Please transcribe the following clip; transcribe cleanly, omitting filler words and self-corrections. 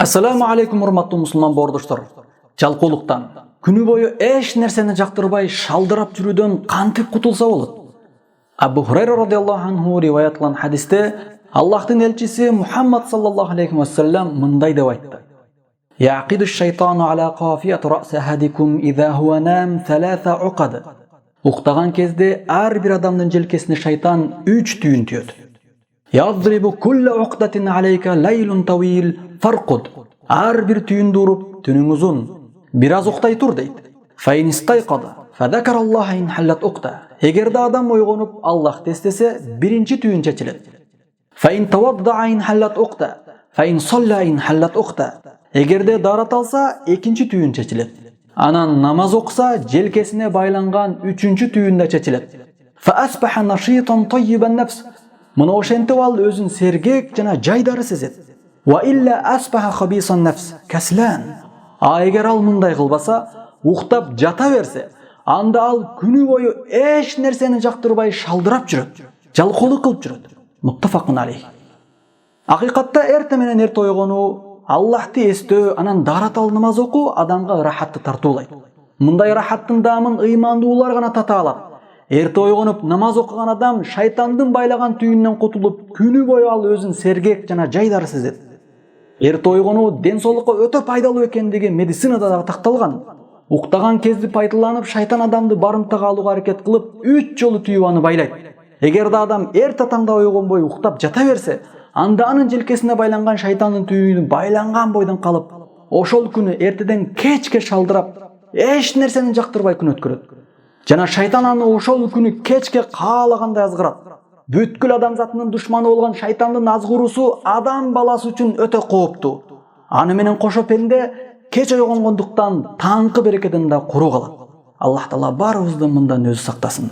Ассаламу алейкум, урматтуу мусулман боордоштор. Жалкоолуктан күнү бою эч нерсени жактырбай шалдырап жүрүүдөн кантип кутулса болот? Абу Хурайра радиаллаху анху риваят кылган хадисте Аллахтын элчиси Мухаммад саллаллаху алейхи ва саллям мындай деп айтты: Яқиду шайтану аля қафият раъси ахадикум иза хуа нам саласа уқад. Уктаган кезде ар бир адамдын желкесине шайтан 3 түйүн түйөт. Ядрибу кулла уқдатин алейка лейлун тавил фарқуд. Ар бир түйүндү уруп, түнүң узун, бир аз уктай тур дейт. Фаин истайқада фадакараллаха ин халлат уқта. Эгерде адам ойгонуп Аллах тестесе, биринчи түйүн чечилет. Фаин тавадда ин халлат уқта. Фаин салла ин халлат уқта. Эгерде дарат алса, экинчи түйүн чечилет. Анан намаз окуса, желкесине байланган үчүнчү түйүн да чечилет. Фа асбаха нашитан таййибан нафс. Мына ошентип ал өзүн сергек жана жайдары сезет. Ва илля асбаха хабисан нафс каслан. А эгер ал мындай кылбаса, уктап жата берсе, анда ал күнү бою эч нерсени жактырбай шалдырап жүрөт, жалкоолук кылып жүрөт. Муттафакун алейх. Акыйкатта эрте менен эрте ойгонуу, Аллахты эстөө, анан даратал намаз окуу адамга рахатты тартуулайт. Мындай рахаттын даамын ыймандуулар гана тата алат. Эрте ойгонуп намаз окуган адам шайтандын байлаган түйүнүнөн кутулуп, күнү бою ал өзүн сергек жана жайдары сезет. Эрте ойгонуу ден соолукка өтө пайдалуу экендиги медицинада да такталган. Уктаган кезде пайдаланып, шайтан адамды барымтага алууга аракет кылып, 3 жолу түйүп аны байлайт. Эгерде адам эрте таңда ойгонбой уктап жата берсе, анда анын желкесине байланган шайтандын түйүнү байланган бойдон калып, ошол күнү эртеден кечке шалдырап, эч нерсени жактырбай күн өткөрөт. Жана шайтан аны ошол күнү кечке каалагандай азгырат. Бүткүл адамзатынын душманы болгон шайтандын азгыруусу адам баласы үчүн өтө кооптуу. Аны менен кошо пенде кеч ойгонгондуктан таңкы берекеден да куру калат. Аллах Таала баарыбызды мындан өзү сактасын.